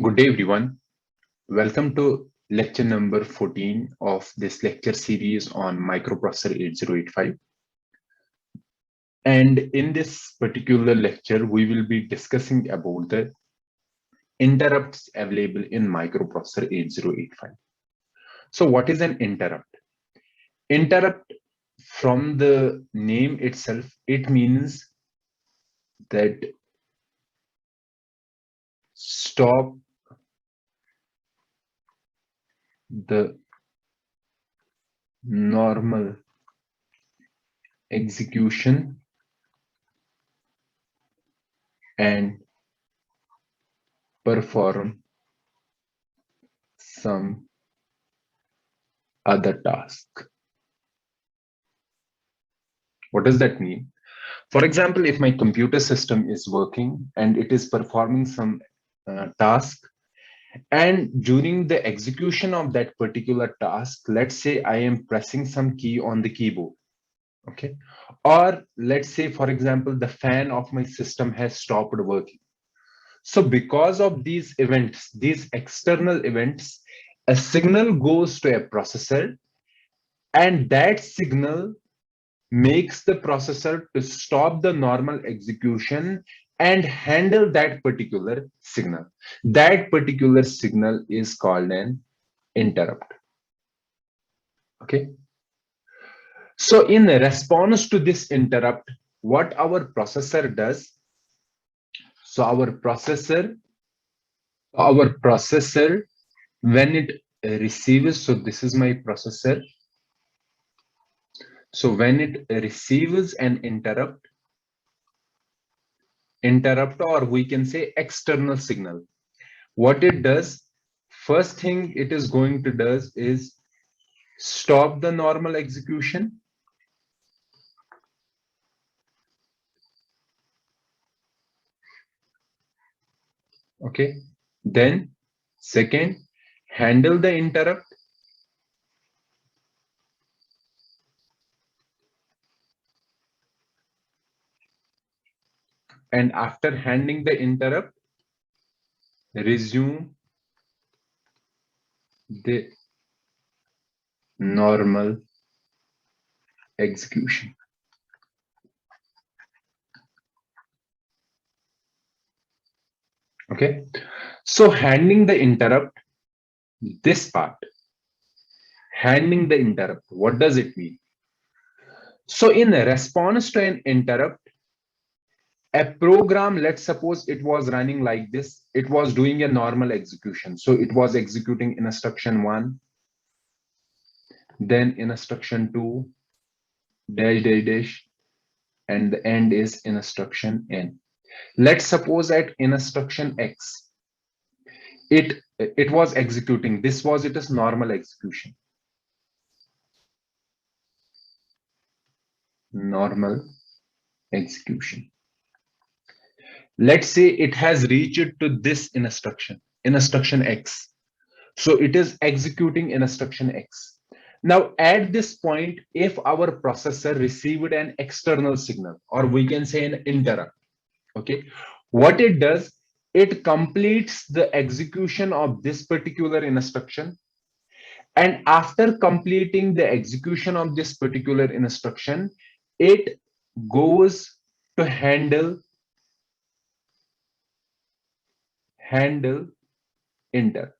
Good day, everyone. Welcome to lecture number 14 of this lecture series on Microprocessor 8085. And in this particular lecture, we will be discussing about the interrupts available in Microprocessor 8085. So what is an interrupt? Interrupt, from the name itself, it means that stop the normal execution and perform some other task. What does that mean? For example, if my computer system is working and it is performing some task, and during the execution of that particular task, let's say I am pressing some key on the keyboard, okay? Or let's say, for example, the fan of my system has stopped working. So because of these events, these external events, a signal goes to a processor, and that signal makes the processor to stop the normal execution and handle that particular signal. That particular signal is called an interrupt. Okay. So in response to this interrupt, what our processor does, so our processor, when it receives, so this is my processor. So when it receives an interrupt, or we can say external signal, what it does, first thing it is going to does is stop the normal execution. Okay. Then second, handle the interrupt. And after handling the interrupt, resume the normal execution. Okay. So handling the interrupt, this part, handling the interrupt, what does it mean? So in response to an interrupt, a program, let's suppose it was running like this, it was doing a normal execution. So it was executing instruction 1, then instruction 2, dash dash dash, and the end is instruction n. Let's suppose at instruction x, it was executing, this was its normal execution. Normal execution. Let's say it has reached to this instruction x. So it is executing instruction x. Now at this point, if our processor received an external signal, or we can say an interrupt, okay, what it does, it completes the execution of this particular instruction. And after completing the execution of this particular instruction, it goes to handle interrupt.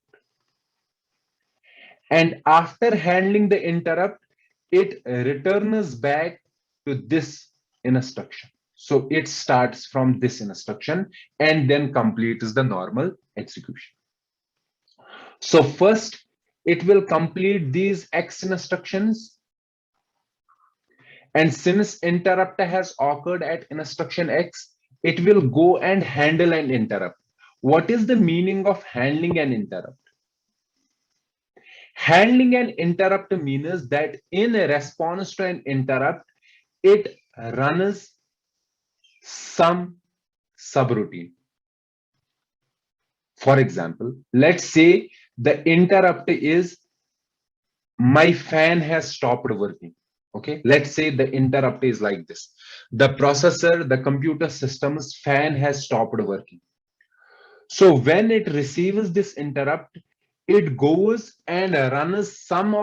And after handling the interrupt, it returns back to this instruction. So it starts from this instruction and then completes the normal execution. So first, it will complete these X instructions. And since interrupt has occurred at instruction X, it will go and handle an interrupt. What is the meaning of handling an interrupt? Handling an interrupt means that in response to an interrupt, it runs some subroutine. For example, let's say the interrupt is my fan has stopped working. Okay, let's say the interrupt is like this. The processor, the computer system's fan has stopped working. So when it receives this interrupt, it goes and runs some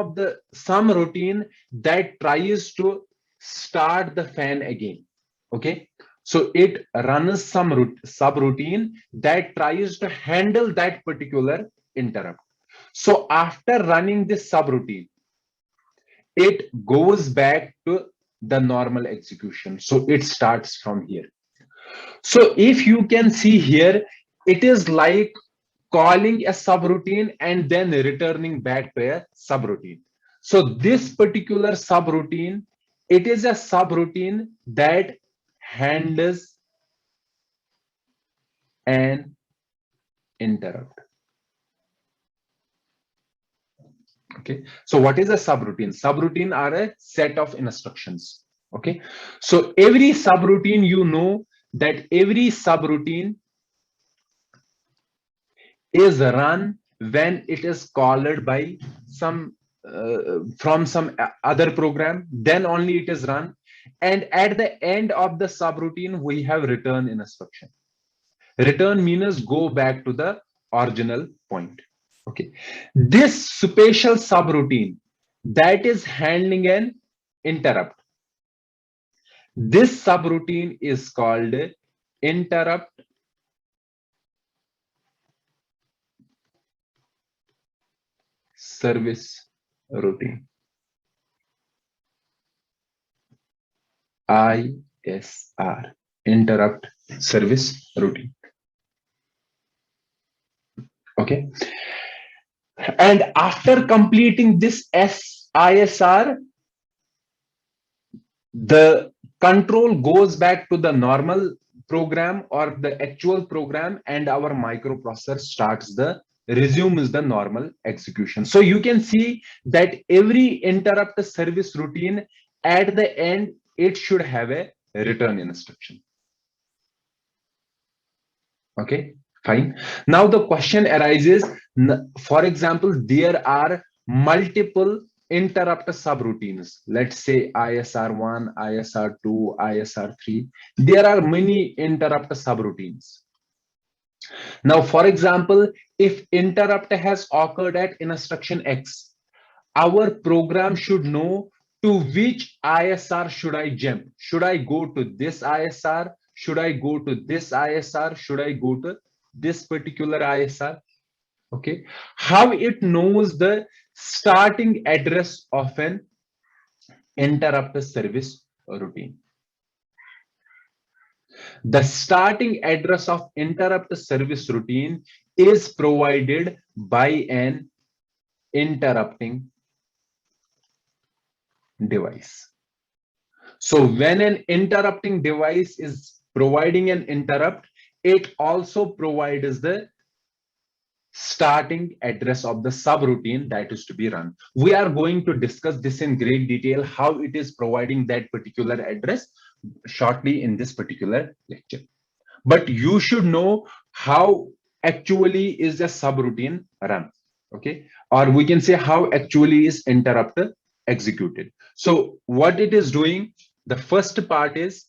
routine that tries to start the fan again. Okay. So it runs some subroutine that tries to handle that particular interrupt. So after running this subroutine, it goes back to the normal execution. So it starts from here. So if you can see here, it is like calling a subroutine and then returning back to a subroutine. So this particular subroutine, it is a subroutine that handles an interrupt. Okay. So what is a subroutine? Subroutine are a set of instructions. Okay. So every subroutine, you know that every subroutine is run when it is called by some from some other program, then only it is run. And at the end of the subroutine, we have return instruction. Return means go back to the original point. Okay. This special subroutine that is handling an interrupt. This subroutine is called interrupt service routine. ISR, interrupt service routine. Okay. And after completing this ISR, the control goes back to the normal program or the actual program, and our microprocessor starts the resumes the normal execution. So you can see that every interrupt service routine, at the end, it should have a return instruction. Okay, fine. Now the question arises, for example, there are multiple interrupt subroutines. Let's say ISR1, ISR2, ISR3. There are many interrupt subroutines. Now, for example, if interrupt has occurred at instruction X, our program should know to which ISR should I jump. Should I go to this ISR? Should I go to this ISR? Should I go to this particular ISR? Okay. How it knows the starting address of an interrupt service routine. The starting address of interrupt service routine is provided by an interrupting device. So when an interrupting device is providing an interrupt, it also provides the starting address of the subroutine that is to be run. We are going to discuss this in great detail, how it is providing that particular address shortly in this particular lecture. But you should know how actually is a subroutine run. Okay, or we can say how actually is interrupt executed. So what it is doing, the first part is,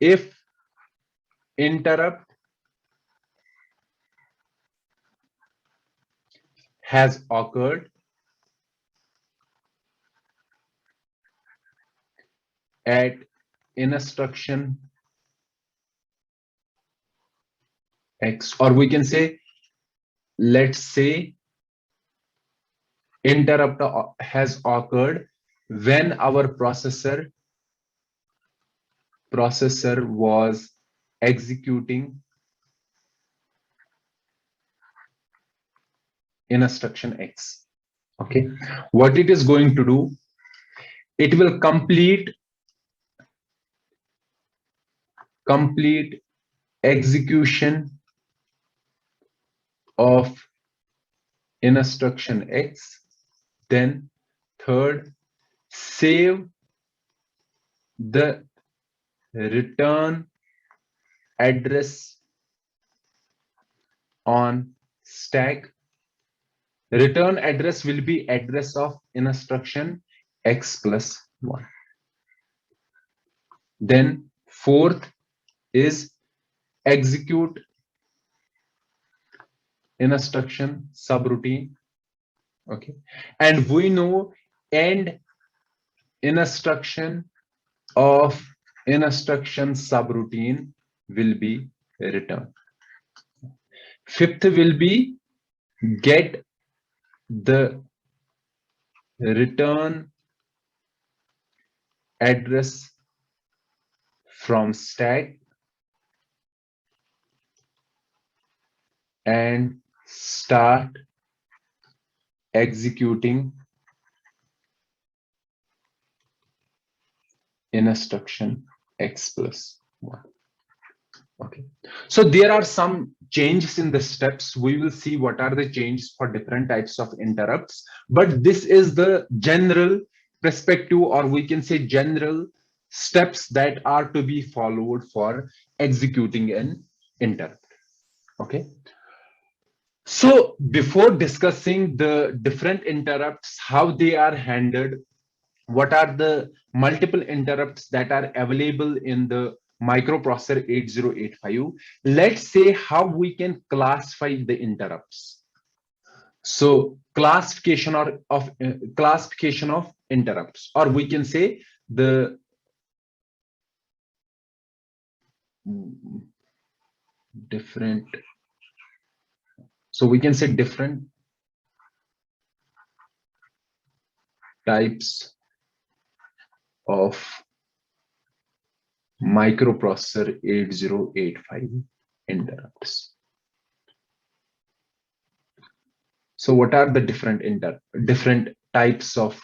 if interrupt has occurred at instruction X, or we can say, let's say interrupt has occurred when our processor was executing instruction X. Okay, what it is going to do, it will complete execution of instruction X. Then third, save the return address on stack. Return address will be address of instruction X plus 1. Then fourth is execute instruction subroutine. Okay, and we know end instruction of instruction subroutine will be return. Fifth will be get the return address from stack and start executing instruction x plus 1. Okay, so there are some changes in the steps. We will see what are the changes for different types of interrupts, but this is the general perspective, or we can say general steps that are to be followed for executing an interrupt. Okay, so before discussing the different interrupts, how they are handled, what are the multiple interrupts that are available in the microprocessor 8085, let's say how we can classify the interrupts. So classification of interrupts, or we can say the different, so we can say different types of microprocessor 8085 interrupts. So what are the different types of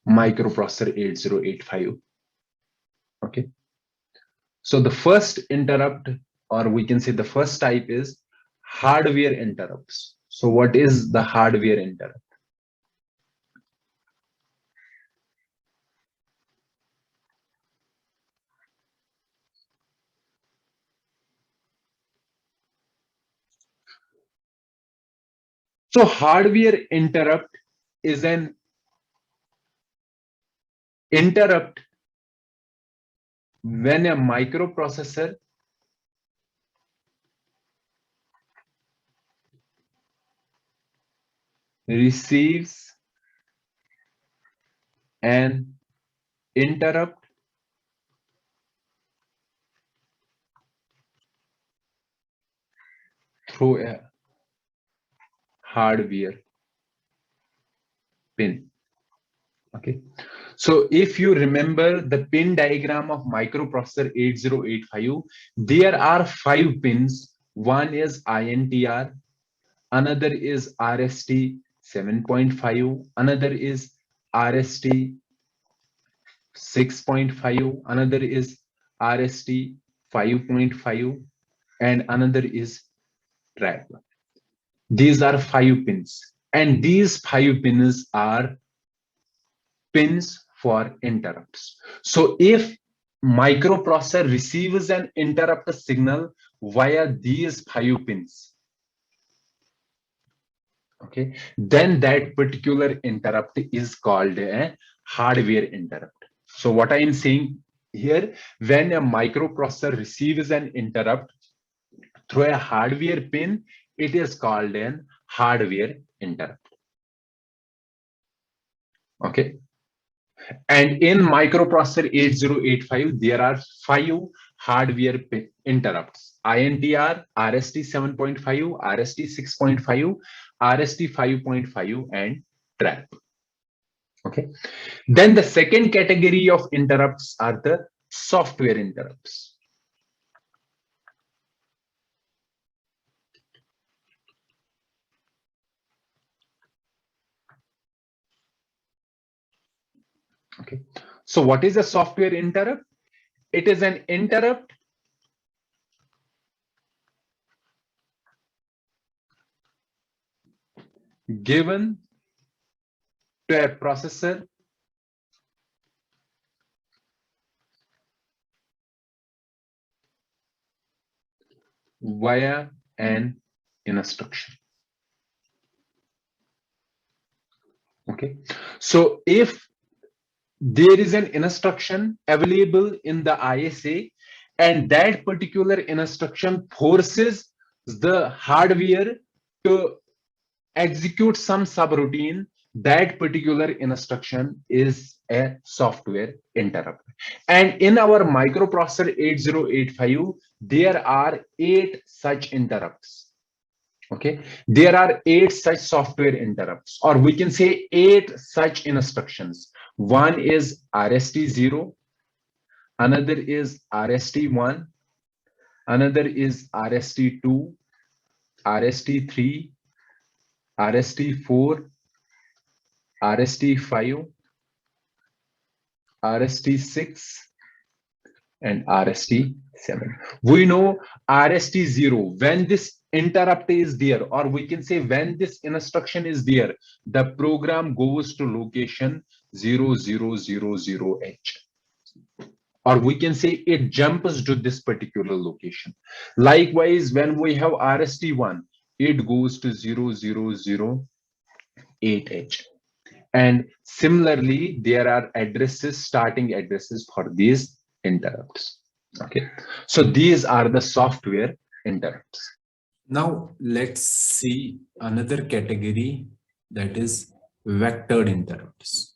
microprocessor 8085? Okay, so the first interrupt, or we can say the first type, is hardware interrupts. So what is the hardware interrupt? So hardware interrupt is an interrupt when a microprocessor receives an interrupt through a hardware pin. Okay, so if you remember the pin diagram of microprocessor 8085, there are 5 pins. One is INTR, another is RST 7.5, another is RST 6.5, another is RST 5.5, and another is trap. These are 5 pins, and these 5 pins are pins for interrupts. So if microprocessor receives an interrupt signal via these 5 pins, okay, then that particular interrupt is called a hardware interrupt. So what I am saying here, when a microprocessor receives an interrupt through a hardware pin, it is called an hardware interrupt. Okay, and in microprocessor 8085, there are 5 hardware interrupts: INTR, RST 7.5, RST 6.5, RST 5.5, and trap. Okay, then the second category of interrupts are the software interrupts. Okay, so what is a software interrupt? It is an interrupt given to a processor via an instruction. Okay, so if there is an instruction available in the ISA, and that particular instruction forces the hardware to execute some subroutine, that particular instruction is a software interrupt. And in our microprocessor 8085, there are 8 such interrupts. Okay, there are 8 such software interrupts, or we can say 8 such instructions. One is RST0, another is RST1, another is RST2, RST3, RST4, RST5, RST6, and RST7. We know RST0, when this interrupt is there, or we can say when this instruction is there, the program goes to location 0000H. Or we can say it jumps to this particular location. Likewise, when we have RST1, it goes to 0008H. And similarly, there are addresses, starting addresses for these interrupts. Okay, so these are the software interrupts. Now let's see another category, that is vectored interrupts.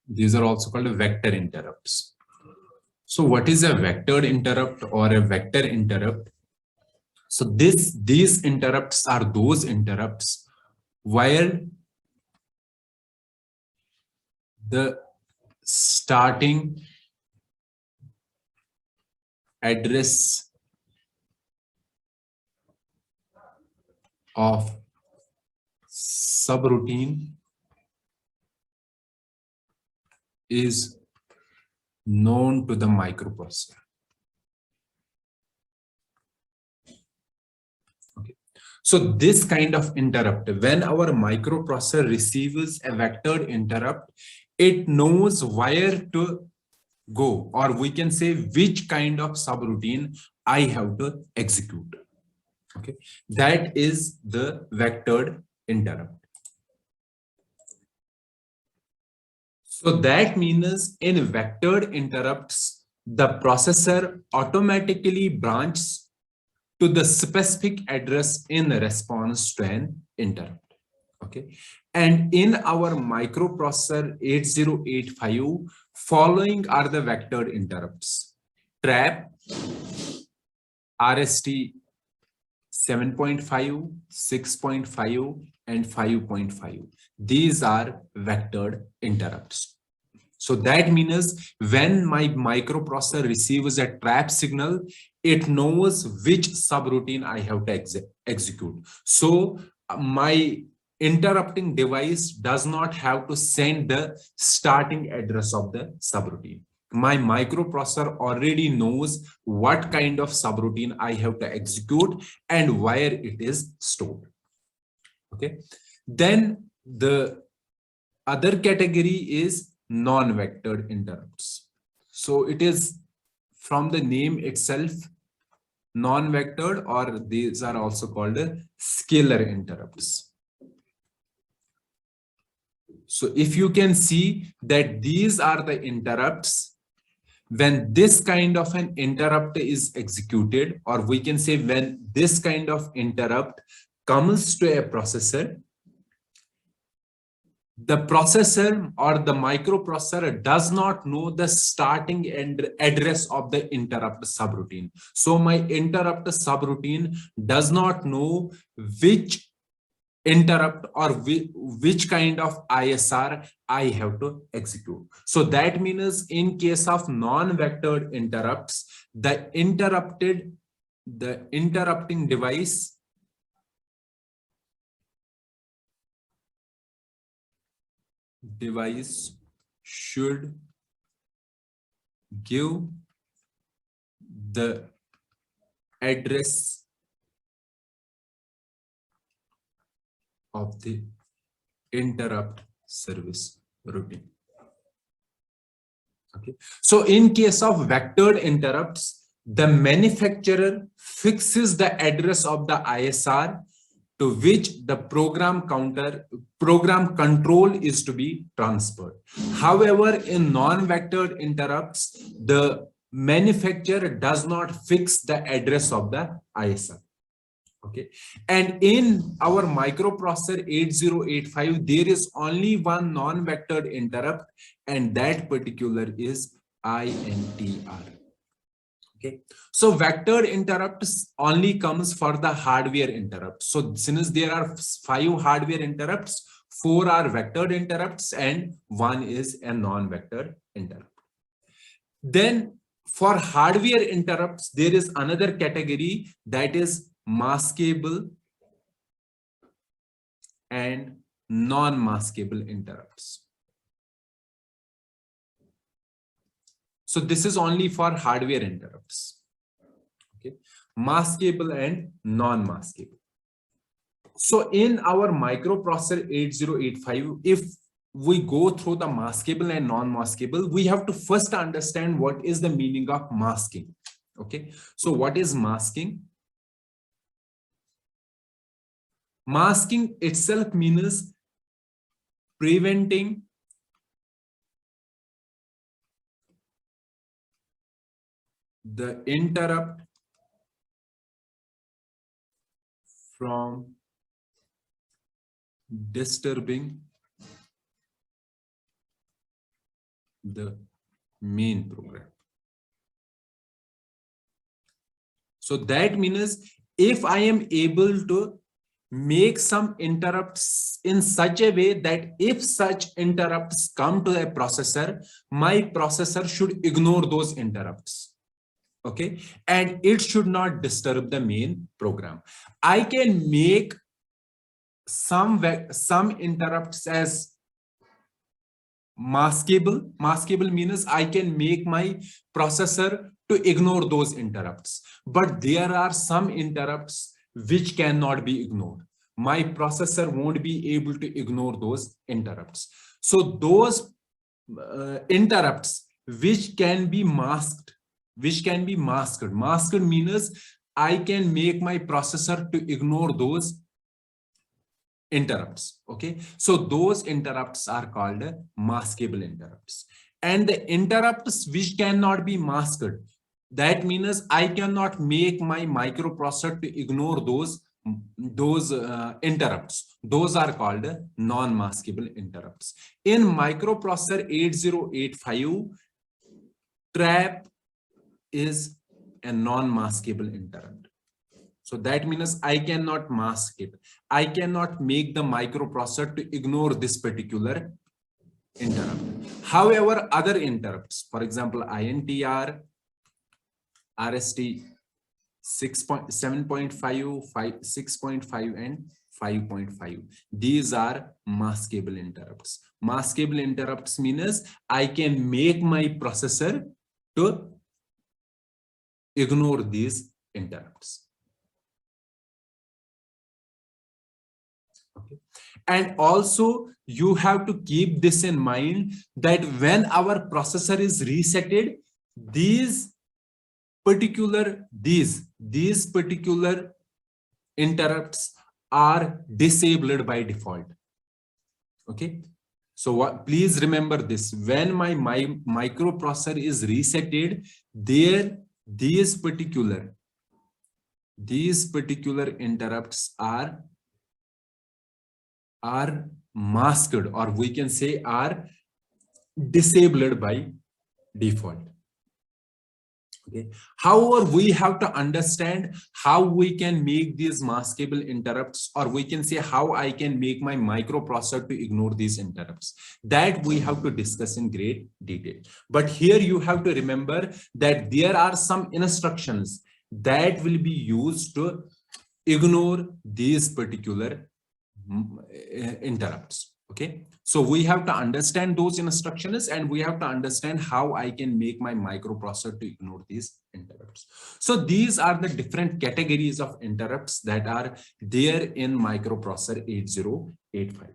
These are also called vector interrupts. So what is a vectored interrupt or a vector interrupt? So these interrupts are those interrupts where the starting address of subroutine is known to the microprocessor. Okay. So this kind of interrupt, when our microprocessor receives a vectored interrupt, it knows where to go, or we can say which kind of subroutine I have to execute. Okay, that is the vectored interrupt. So that means in vectored interrupts, the processor automatically branches to the specific address in response to an interrupt. Okay, and in our microprocessor 8085, following are the vectored interrupts: trap, RST 7.5, 6.5, and 5.5. These are vectored interrupts. So that means when my microprocessor receives a trap signal, it knows which subroutine I have to execute. So my interrupting device does not have to send the starting address of the subroutine. My microprocessor already knows what kind of subroutine I have to execute and where it is stored. Okay. Then the other category is non-vectored interrupts. So it is from the name itself, non-vectored, or these are also called scalar interrupts. So if you can see that these are the interrupts, when this kind of an interrupt is executed, or we can say when this kind of interrupt comes to a processor, the processor or the microprocessor does not know the starting and address of the interrupt subroutine. So my interrupt subroutine does not know which interrupt or which kind of ISR I have to execute. So that means in case of non-vectored interrupts, the interrupting device should give the address of the interrupt service routine. Okay. So in case of vectored interrupts, the manufacturer fixes the address of the ISR to which the program control is to be transferred. However, in non-vectored interrupts, the manufacturer does not fix the address of the ISR. Okay, and in our microprocessor 8085, there is only one non-vectored interrupt, and that particular is INTR. Okay, so vectored interrupts only comes for the hardware interrupt. So since there are 5 hardware interrupts, 4 are vectored interrupts and 1 is a non-vectored interrupt. Then for hardware interrupts, there is another category, that is maskable and non-maskable interrupts. So this is only for hardware interrupts. Okay, maskable and non-maskable. So in our microprocessor 8085, if we go through the maskable and non-maskable, we have to first understand what is the meaning of masking. Okay, so what is masking? Masking itself means preventing the interrupt from disturbing the main program. So that means if I am able to make some interrupts in such a way that if such interrupts come to a processor, my processor should ignore those interrupts. Okay, and it should not disturb the main program. I can make some interrupts as maskable. Maskable means I can make my processor to ignore those interrupts, but there are some interrupts which cannot be ignored. My processor won't be able to ignore those interrupts. So those interrupts which can be masked, masked means I can make my processor to ignore those interrupts. Okay, so those interrupts are called maskable interrupts. And the interrupts which cannot be masked, that means I cannot make my microprocessor to ignore those interrupts. Those are called non-maskable interrupts. In microprocessor 8085, trap is a non-maskable interrupt. So that means I cannot mask it. I cannot make the microprocessor to ignore this particular interrupt. However, other interrupts, for example, INTR, Rst 7.5, 6.5 and 5.5. These are maskable interrupts. Maskable interrupts means I can make my processor to ignore these interrupts. Okay. And also you have to keep this in mind that when our processor is resetted, these particular interrupts are disabled by default. Okay, so what, please remember this: when my microprocessor is resetted, these particular interrupts are masked, or we can say are disabled by default. Okay. However, we have to understand how we can make these maskable interrupts, or we can say how I can make my microprocessor to ignore these interrupts. That we have to discuss in great detail. But here you have to remember that there are some instructions that will be used to ignore these particular interrupts. Okay, so we have to understand those instructions, and we have to understand how I can make my microprocessor to ignore these interrupts. So these are the different categories of interrupts that are there in microprocessor 8085.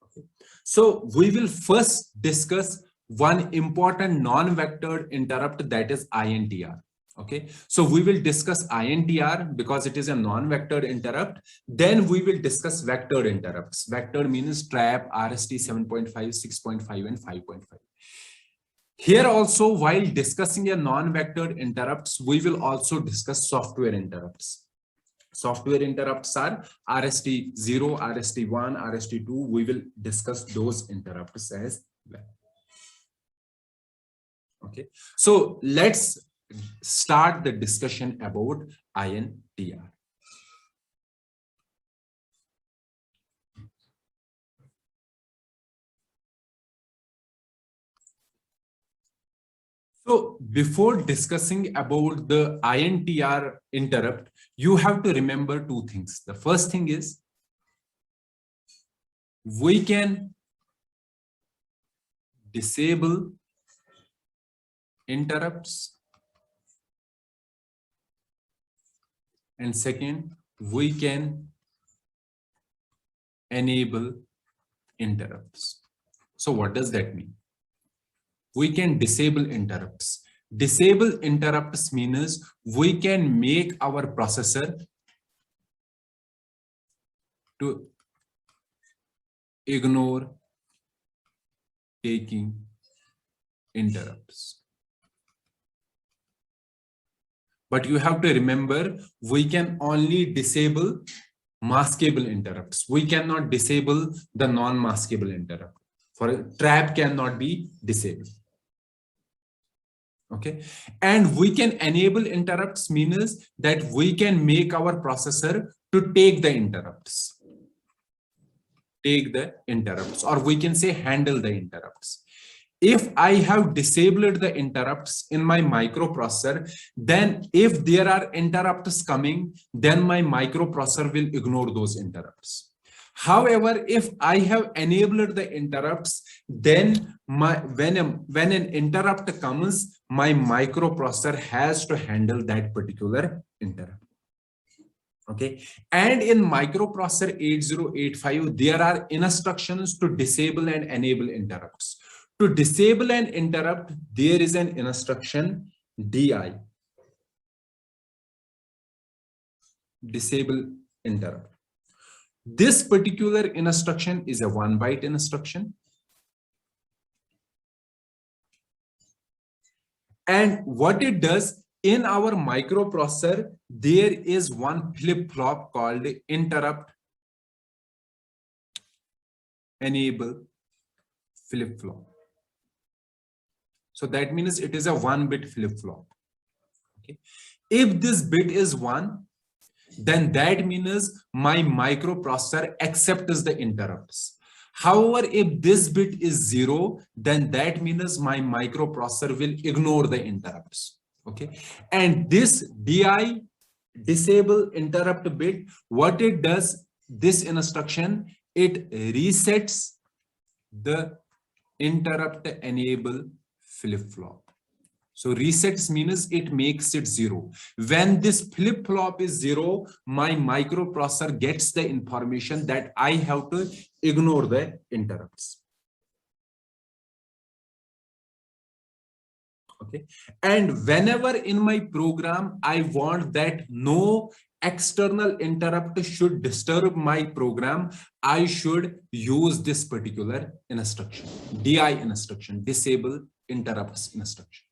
Okay, so we will first discuss one important non-vectored interrupt, that is INTR. Okay, so we will discuss INTR because it is a non-vectored interrupt. Then we will discuss vectored interrupts. Vectored means trap, Rst 7.5, 6.5 and 5.5. Here also, while discussing a non-vectored interrupts, we will also discuss software interrupts. Software interrupts are RST0, RST1, RST2. We will discuss those interrupts as well. Okay, so let's start the discussion about INTR. So before discussing about the INTR interrupt, you have to remember two things. The first thing is we can disable interrupts, and second, we can enable interrupts. So what does that mean? We can disable interrupts. Disable interrupts means we can make our processor to ignore taking interrupts. But you have to remember, we can only disable maskable interrupts. We cannot disable the non-maskable interrupt. For a trap cannot be disabled. Okay, and we can enable interrupts means that we can make our processor to take the interrupts. Take the interrupts, or we can say handle the interrupts. If I have disabled the interrupts in my microprocessor, then if there are interrupts coming, then my microprocessor will ignore those interrupts. However, if I have enabled the interrupts, then when an interrupt comes, my microprocessor has to handle that particular interrupt. Okay, and in microprocessor 8085, there are instructions to disable and enable interrupts. To disable an interrupt, there is an instruction DI, disable interrupt. This particular instruction is a 1-byte instruction. And what it does, in our microprocessor, there is one flip-flop called interrupt enable flip-flop. So that means it is a 1-bit flip-flop. Okay. If this bit is 1, then that means my microprocessor accepts the interrupts. However, if this bit is 0, then that means my microprocessor will ignore the interrupts. Okay, and this DI, disable interrupt bit, what it does, this instruction, it resets the interrupt enable flip-flop. So resets means it makes it 0. When this flip-flop is 0, my microprocessor gets the information that I have to ignore the interrupts. Okay, and whenever in my program I want that no external interrupt should disturb my program, I should use this particular instruction, DI instruction, disable interrupts instruction.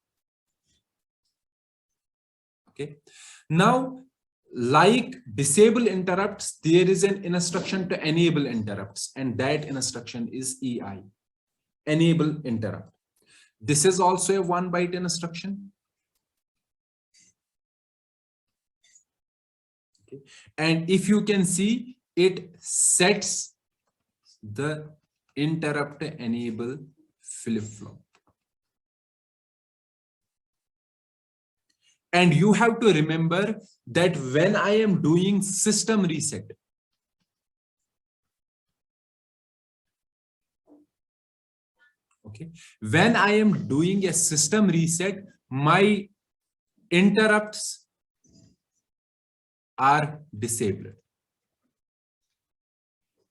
Okay, now like disable interrupts, there is an instruction to enable interrupts, and that instruction is EI, enable interrupt. This is also a 1-byte instruction. Okay, and if you can see, it sets the interrupt enable flip-flop. And you have to remember that when I am doing system reset, okay, when I am doing a system reset, my interrupts are disabled.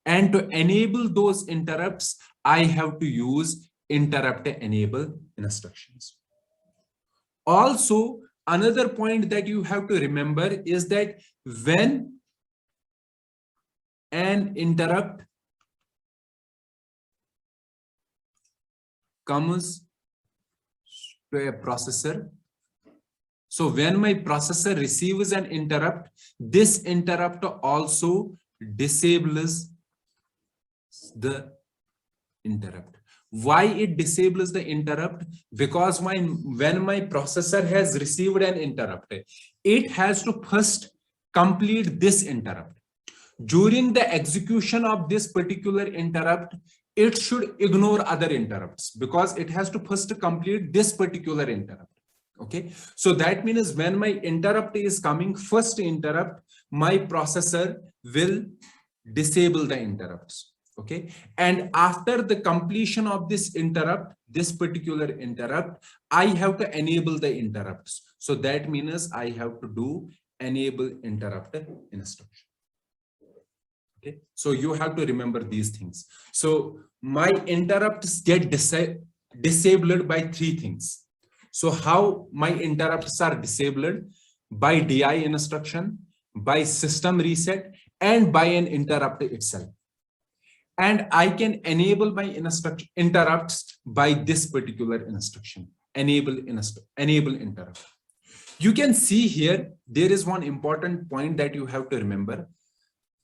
And to enable those interrupts, I have to use interrupt enable instructions. Also, another point that you have to remember is that when an interrupt comes to a processor. So when my processor receives an interrupt, this interrupt also disables the interrupt. Why it disables the interrupt? Because when my processor has received an interrupt, it has to first complete this interrupt. During the execution of this particular interrupt, it should ignore other interrupts because it has to first complete this particular interrupt. Okay, so that means when my interrupt is coming, first interrupt, my processor will disable the interrupts. Okay, and after the completion of this interrupt, this particular interrupt, I have to enable the interrupts. So that means I have to do enable interrupt instruction. Okay, so you have to remember these things. So my interrupts get disabled by three things. So how my interrupts are disabled? By DI instruction, by system reset, and by an interrupt itself. And I can enable my interrupts by this particular instruction, enable interrupt. You can see here, there is one important point that you have to remember.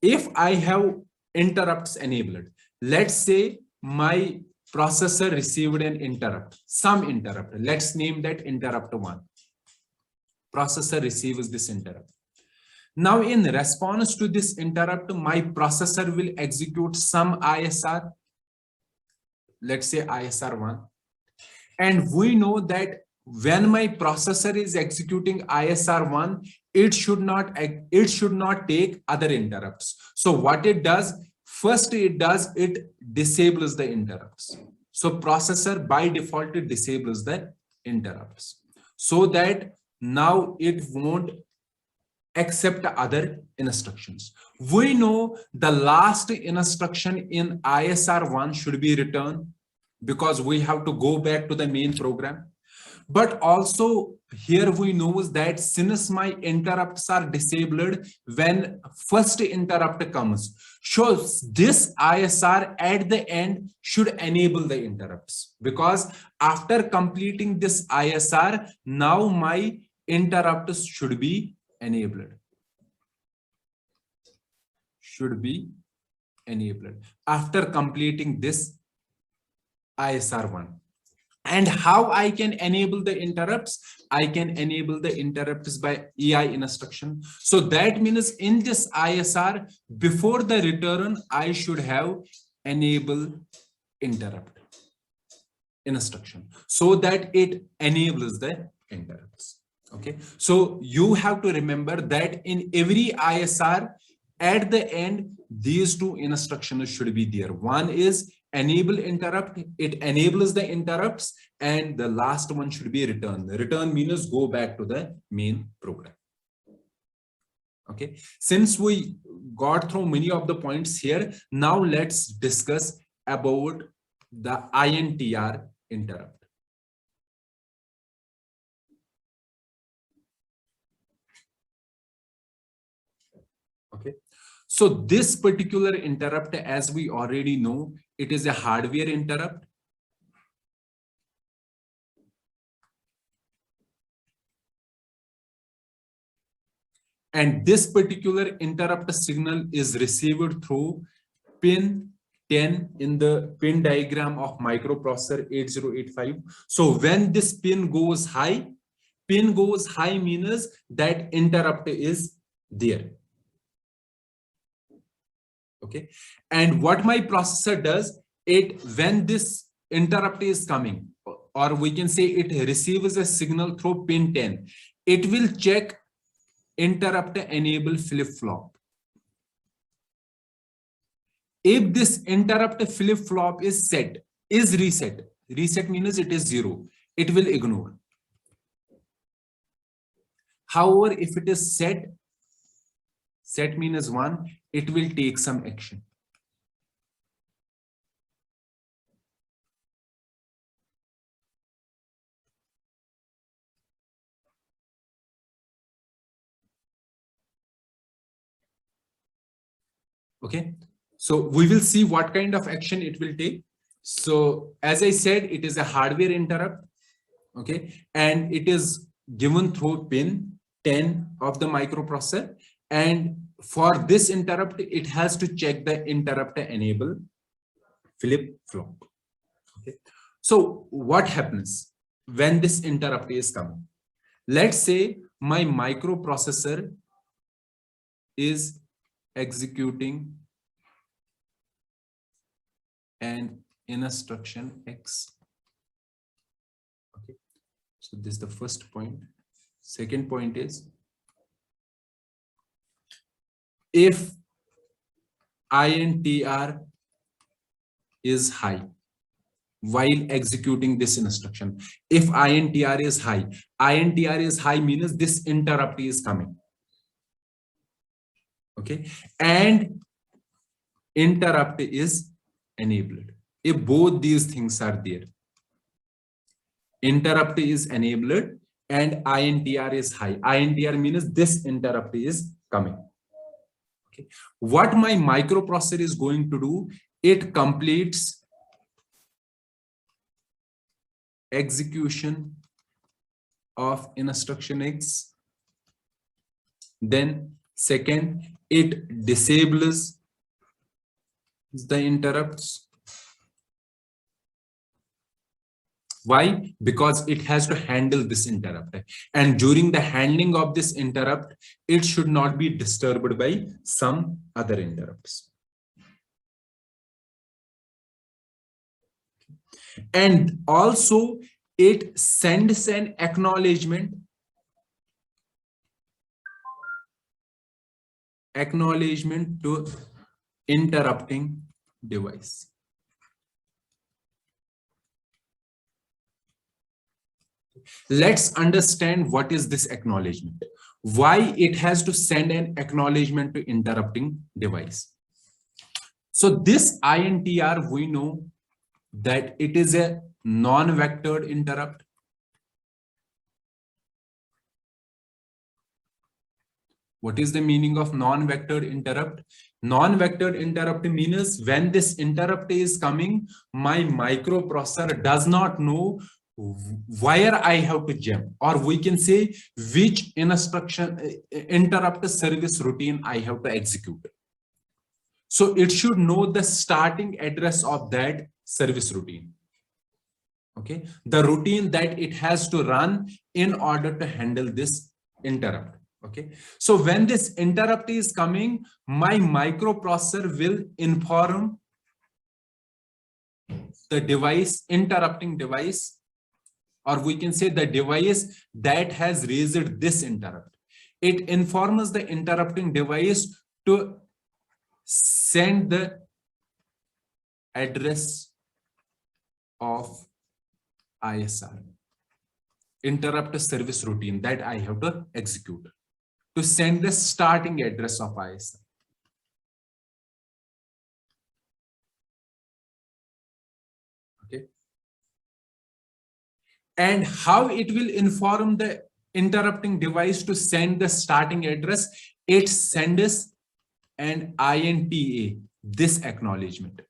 If I have interrupts enabled, let's say my processor received an interrupt, some interrupt. Let's name that interrupt 1. Processor receives this interrupt. Now, in response to this interrupt, my processor will execute some ISR. Let's say ISR 1. And we know that when my processor is executing ISR 1, it should not take other interrupts. So what it does, first it disables the interrupts. So processor by default, it disables the interrupts so that now it won't accept other instructions. We know the last instruction in ISR 1 should be returned because we have to go back to the main program. But also here we know that since my interrupts are disabled when first interrupt comes, so this ISR at the end should enable the interrupts, because after completing this ISR, now my interrupts should be enabled. Should be enabled after completing this ISR 1. And how I can enable the interrupts? I can enable the interrupts by EI instruction. So that means in this ISR, before the return, I should have enable interrupt instruction so that it enables the interrupts. Okay, so you have to remember that in every ISR, at the end, these two instructions should be there. One is enable interrupt, it enables the interrupts, and the last one should be return. The return means go back to the main program. Okay, since we got through many of the points here, now let's discuss about the INTR interrupt. Okay, so this particular interrupt, as we already know, it is a hardware interrupt. And this particular interrupt signal is received through pin 10 in the pin diagram of microprocessor 8085. So when this pin goes high means that interrupt is there. Okay, and what my processor does, when this interrupt is coming, or we can say it receives a signal through pin 10, it will check interrupt enable flip-flop. If this interrupt flip-flop is reset means it is 0, it will ignore. However, if it is set means 1, it will take some action. Okay, so we will see what kind of action it will take. So as I said, it is a hardware interrupt. okay, and it is given through pin 10 of the microprocessor. And for this interrupt, it has to check the interrupt enable flip flop. Okay. So what happens when this interrupt is coming? Let's say my microprocessor is executing an instruction X. Okay. So this is the first point. Second point is, if INTR is high while executing this instruction, if INTR is high means this interrupt is coming. Okay, and interrupt is enabled. If both these things are there, interrupt is enabled and INTR is high. INTR means this interrupt is coming. Okay. What my microprocessor is going to do, it completes execution of instruction X. Then second, it disables the interrupts. Why? Because it has to handle this interrupt, and during the handling of this interrupt, it should not be disturbed by some other interrupts. And also it sends an acknowledgement to interrupting device. Let's understand what is this acknowledgement, why it has to send an acknowledgement to interrupting device. So this INTR, we know that it is a non-vectored interrupt. What is the meaning of non-vectored interrupt? Non-vectored interrupt means when this interrupt is coming, my microprocessor does not know where I have to jump, or we can say which instruction interrupt service routine I have to execute. So it should know the starting address of that service routine. Okay, the routine that it has to run in order to handle this interrupt. Okay, so when this interrupt is coming, my microprocessor will inform the device, interrupting device, or we can say the device that has raised this interrupt. It informs the interrupting device to send the address of ISR, interrupt service routine, that I have to execute, to send the starting address of ISR. Okay. And how it will inform the interrupting device to send the starting address? It sends an INTA, this acknowledgement,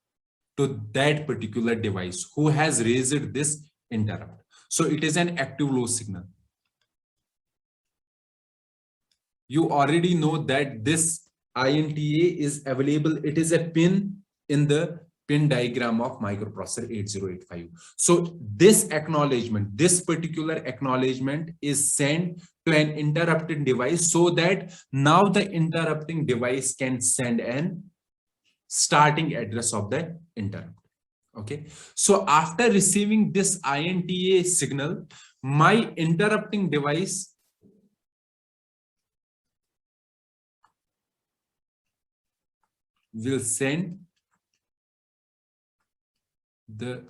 to that particular device who has raised this interrupt. So it is an active low signal. You already know that this INTA is available. It is a pin in the pin diagram of microprocessor 8085. So this acknowledgement, this particular acknowledgement is sent to an interrupted device, so that now the interrupting device can send an starting address of the interrupt. Okay, so after receiving this INTA signal, my interrupting device will send the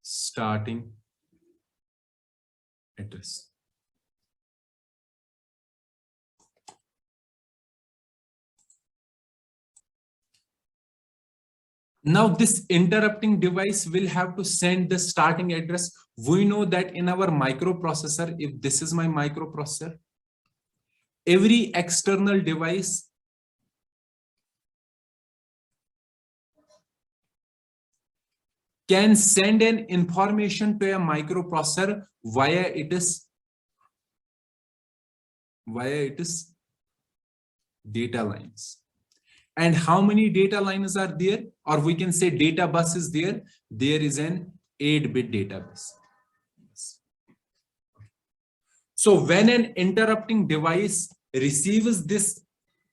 starting address. Now this interrupting device will have to send the starting address. We know that in our microprocessor, if this is my microprocessor, every external device can send an information to a microprocessor via its data lines. And how many data lines are there? Or we can say data bus is there. There is an 8-bit data bus. So when an interrupting device receives this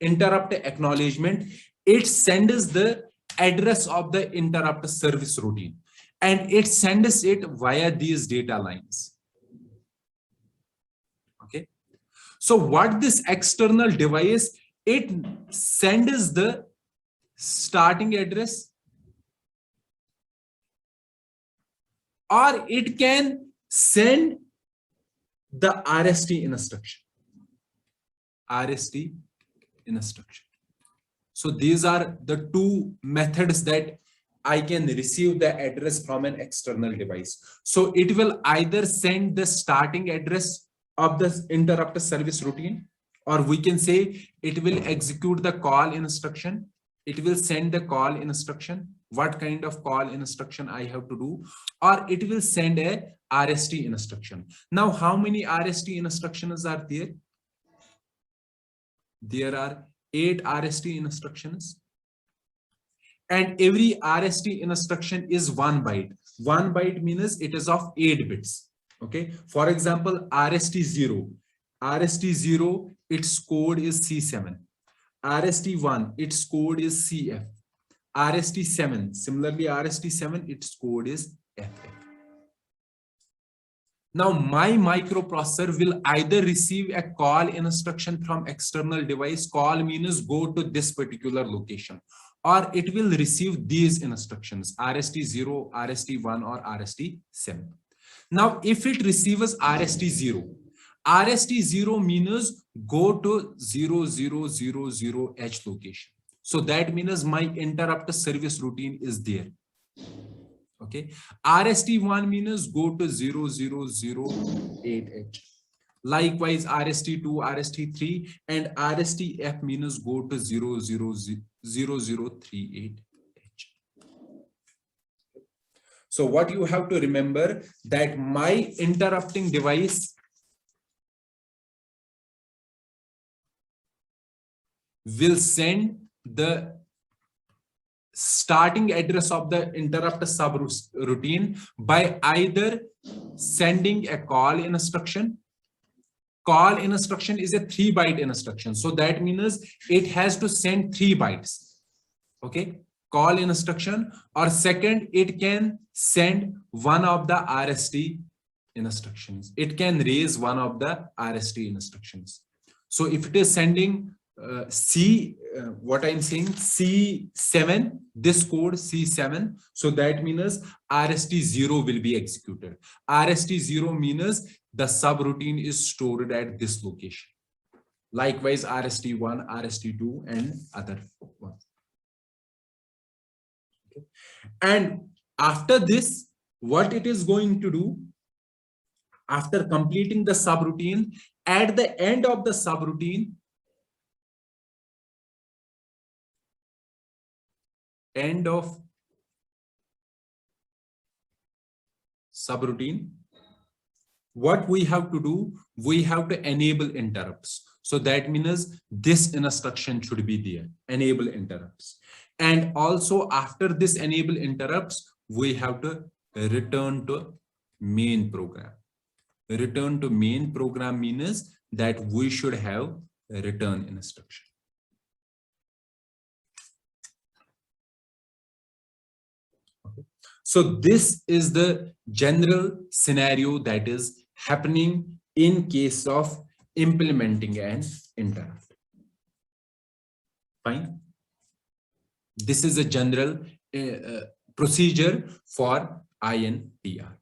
interrupt acknowledgement, it sends the address of the interrupt service routine, and it sends it via these data lines. Okay. So what this external device, it sends the starting address, or it can send the RST instruction. RST instruction. So these are the two methods that I can receive the address from an external device. So it will either send the starting address of the interrupt service routine, or we can say it will execute the call instruction. It will send the call instruction, what kind of call instruction I have to do, or it will send a RST instruction. Now, how many RST instructions are there? There are 8 RST instructions, and every RST instruction is 1 byte. 1 byte means it is of 8 bits. Okay. For example, RST0. RST0, its code is C7. RST1, its code is CF. RST7, similarly RST7, its code is FF. Now my microprocessor will either receive a call instruction from external device. Call means go to this particular location, or it will receive these instructions, RST0, RST1, or RST7. Now if it receives RST0, RST0 means go to 0000H location. So that means my interrupt service routine is there. Okay. RST1 means go to 0008H. Likewise, RST2, RST3, and RSTF means go to 0003H. So what you have to remember, that my interrupting device will send the starting address of the interrupt subroutine by either sending a call instruction. Call instruction is a 3-byte instruction. So that means it has to send 3 bytes. Okay. Call instruction, or second, it can send one of the RST instructions. It can raise one of the RST instructions. So if it is sending what I'm saying, C7, this code C7, so that means RST0 will be executed. RST0 means the subroutine is stored at this location. Likewise, RST1, RST2, and other ones. Okay. And after this, what it is going to do, after completing the subroutine, at the end of the subroutine, end of subroutine, what we have to do, we have to enable interrupts. So that means this instruction should be there, enable interrupts. And also after this enable interrupts, we have to return to main program. Return to main program means that we should have a return instruction. So this is the general scenario that is happening in case of implementing an interrupt. Fine. This is a general procedure for INTR.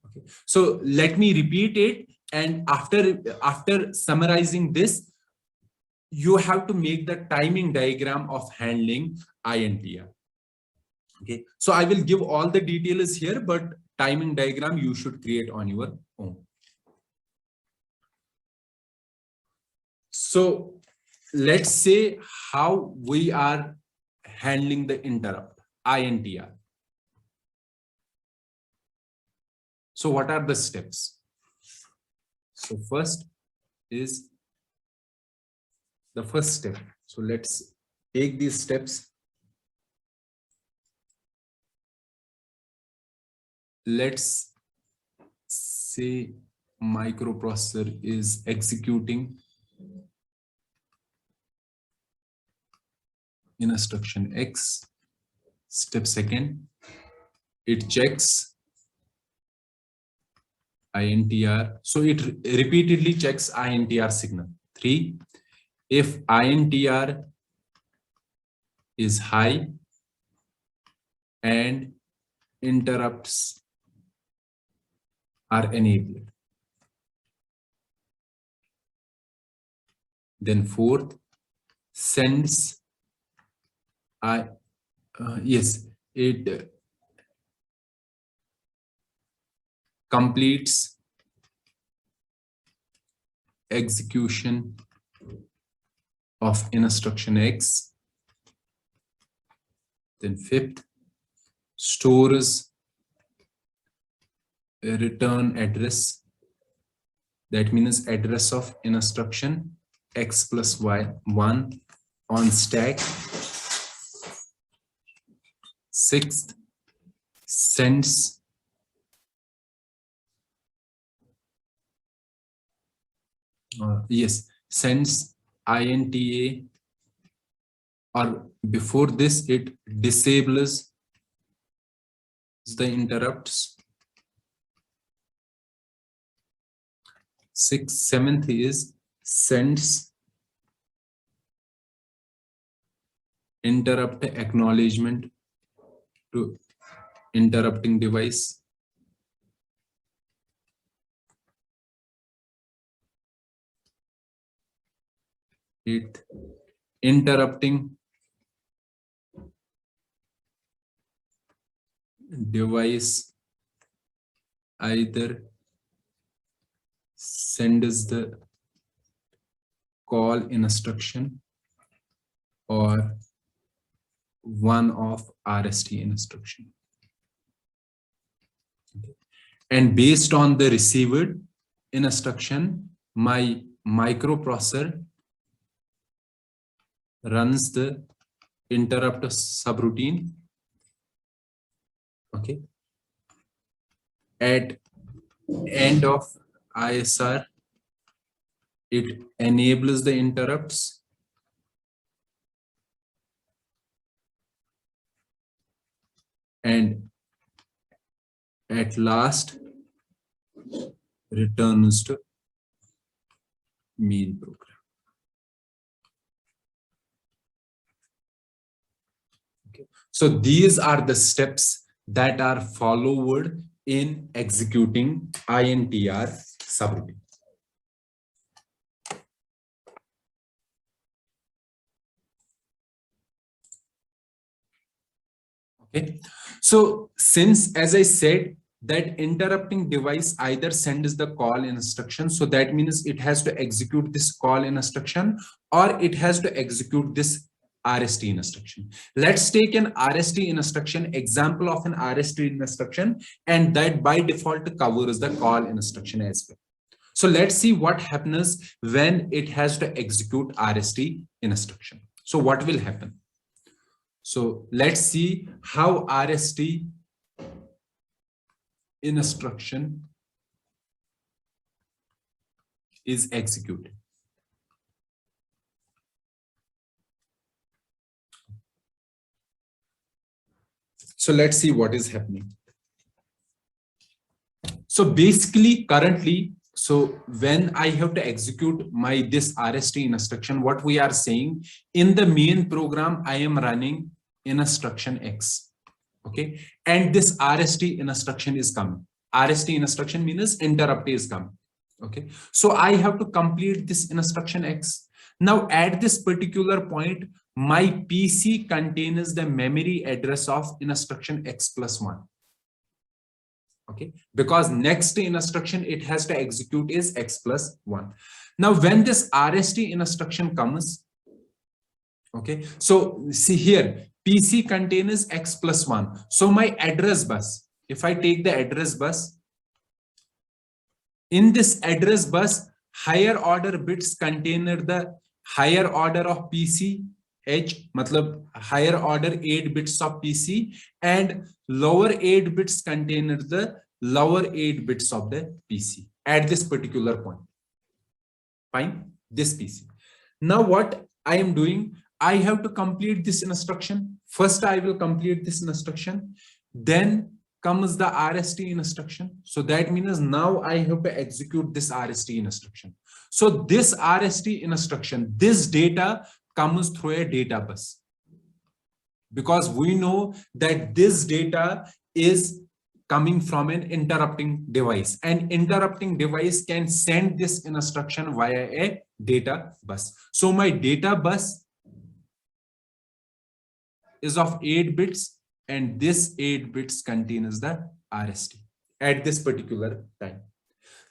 Okay. So let me repeat it, and after summarizing this, you have to make the timing diagram of handling INTR. Okay, so I will give all the details here, but timing diagram you should create on your own. So let's say how we are handling the interrupt, INTR. So what are the steps? So first is the first step. So let's take these steps. Let's say microprocessor is executing instruction X. Step second, it checks INTR. So it repeatedly checks INTR signal. 3, if INTR is high and interrupts are enabled. Then fourth, sends it completes execution of instruction X. Then fifth, stores a return address. That means address of instruction X plus Y1 on stack. Sixth, sends sends INTA, or before this it disables the interrupts. Seventh is sends interrupt acknowledgement to interrupting device. Eighth, interrupting device either sends the call instruction or one of RST instruction. Okay. And based on the received instruction, my microprocessor runs the interrupt subroutine. Okay. At end of ISR, it enables the interrupts. And at last, returns to main program. Okay. So these are the steps that are followed in executing INTR subroutine. Okay. So since, as I said, that interrupting device either sends the call instruction, so that means it has to execute this call instruction or it has to execute this RST instruction. Let's take an RST instruction, example of an RST instruction, and that by default covers the call instruction as well. So let's see what happens when it has to execute RST instruction. So what will happen? So let's see how RST instruction is executed. So let's see what is happening. So basically currently, so when I have to execute this RST instruction, what we are saying, in the main program, I am running instruction X. Okay. And this RST instruction is coming. RST instruction means interrupt is coming. Okay. So I have to complete this instruction X. Now at this particular point, my PC contains the memory address of instruction X plus 1. Okay, because next instruction it has to execute is X plus 1. Now when this RST instruction comes, okay, so see here, PC contains X plus 1. So my address bus, if I take the address bus, In this address bus, higher order bits contain the higher order of PCH, matlab higher order 8 bits of PC, and lower 8 bits contain the lower 8 bits of the PC at this particular point. Fine, this PC. Now what I am doing, I have to complete this instruction. First, I will complete this instruction. Then comes the RST instruction. So that means now I have to execute this RST instruction. So this RST instruction, this data comes through a data bus. Because we know that this data is coming from an interrupting device, and interrupting device can send this instruction via a data bus. So my data bus is of 8 bits, and this 8 bits contains the RST at this particular time.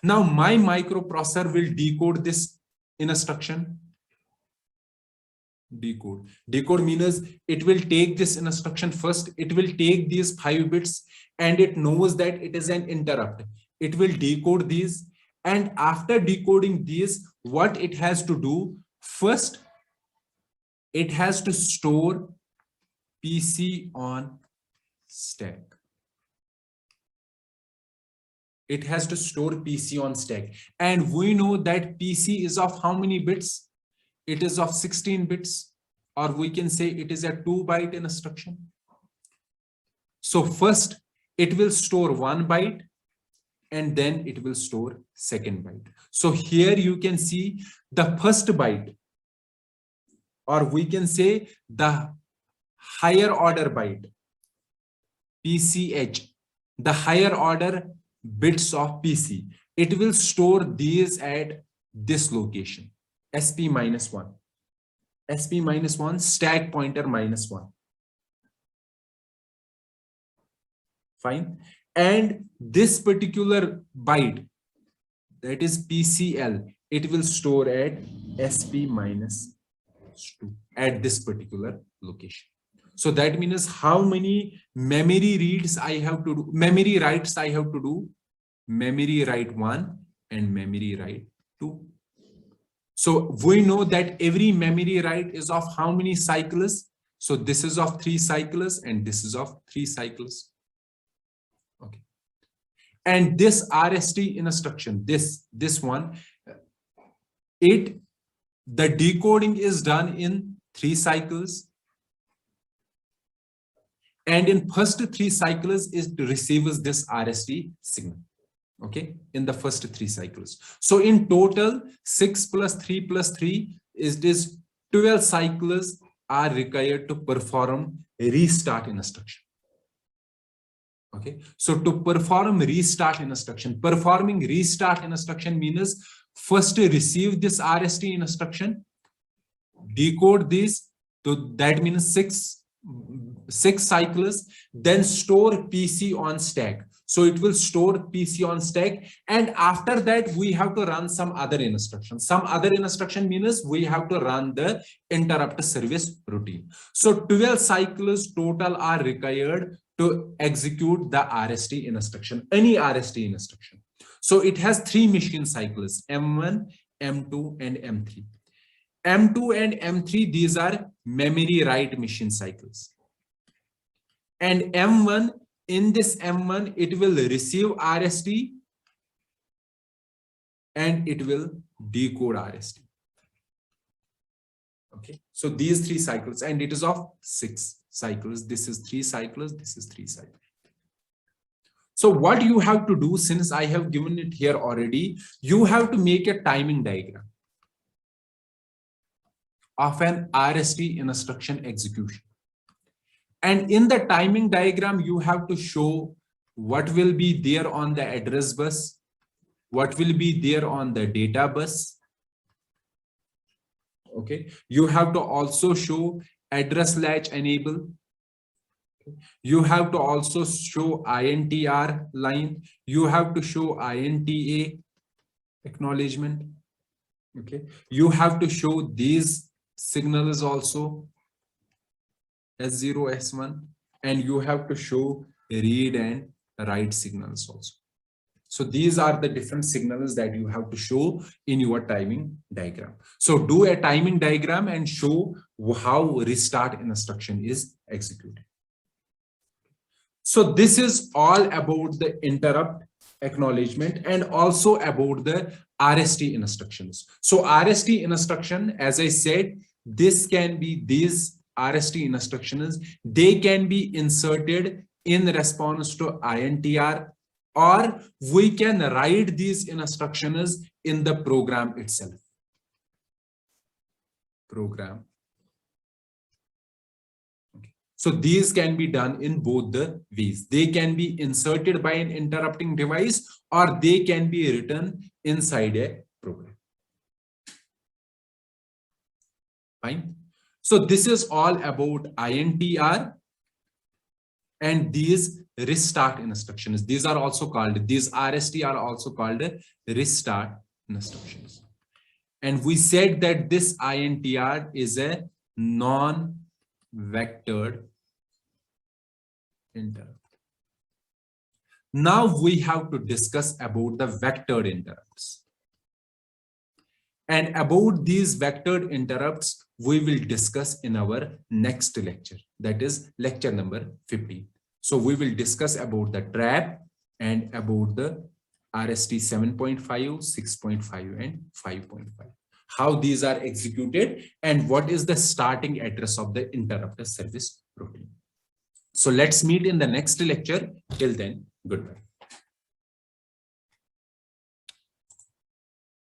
Now my microprocessor will decode this instruction. Decode means it will take this instruction first. It will take these 5 bits, and it knows that it is an interrupt. It will decode these, and after decoding these, what it has to do first, it has to store PC on stack. It has to store PC on stack, and we know that PC is of how many bits? It is of 16 bits, or we can say it is a 2-byte instruction. So first it will store 1 byte, and then it will store 2nd byte. So here you can see the first byte, or we can say the higher order byte, PCH, the higher order bits of PC. It will store these at this location. SP -1, SP -1, stack pointer -1. Fine. And this particular byte, that is PCL, it will store at SP -2 at this particular location. So that means how many memory reads I have to do, memory writes I have to do, memory write 1 and memory write 2. So we know that every memory write is of how many cycles? So this is of 3 cycles and this is of 3 cycles. Okay. And this RST instruction, this one, the decoding is done in 3 cycles. And in first 3 cycles, it receives this RST signal. Okay, in the first 3 cycles. So in total, 6 plus 3 plus 3 is this 12 cycles are required to perform a restart instruction. Okay, so to perform restart instruction, performing restart instruction means first receive this RST instruction, decode this, so that means 6 cycles, then store PC on stack. So it will store PC on stack, and after that we have to run some other instruction. Some other instruction means we have to run the interrupt service routine. So 12 cycles total are required to execute the RST instruction, any RST instruction. So it has 3 machine cycles, M1, M2, and M3. M2 and M3, these are memory write machine cycles. And M1, in this M1, it will receive RST and it will decode RST. Okay, so these 3 cycles, and it is of 6 cycles. This is 3 cycles, this is 3 cycles. So what you have to do, since I have given it here already, you have to make a timing diagram of an RST instruction execution. And in the timing diagram, you have to show what will be there on the address bus, what will be there on the data bus. Okay, you have to also show address latch enable. You have to also show INTR line. You have to show INTA acknowledgement. Okay, you have to show these signals also, S0, S1, and you have to show read and write signals also. So these are the different signals that you have to show in your timing diagram. So do a timing diagram and show how restart instruction is executed. So this is all about the interrupt acknowledgement and also about the RST instructions. So RST instruction, as I said, this can be these RST instructions, they can be inserted in response to INTR, or we can write these instructions in the program itself. Program. Okay. So these can be done in both the ways. They can be inserted by an interrupting device, or they can be written inside a program. Fine. So this is all about INTR and these restart instructions. These are also called, these RST are also called restart instructions. And we said that this INTR is a non-vectored interrupt. Now we have to discuss about the vectored interrupts. And about these vectored interrupts, we will discuss in our next lecture, that is lecture number 15. So we will discuss about the trap and about the RST 7.5, 6.5 and 5.5. How these are executed and what is the starting address of the interrupter service routine. So let's meet in the next lecture. Till then, goodbye.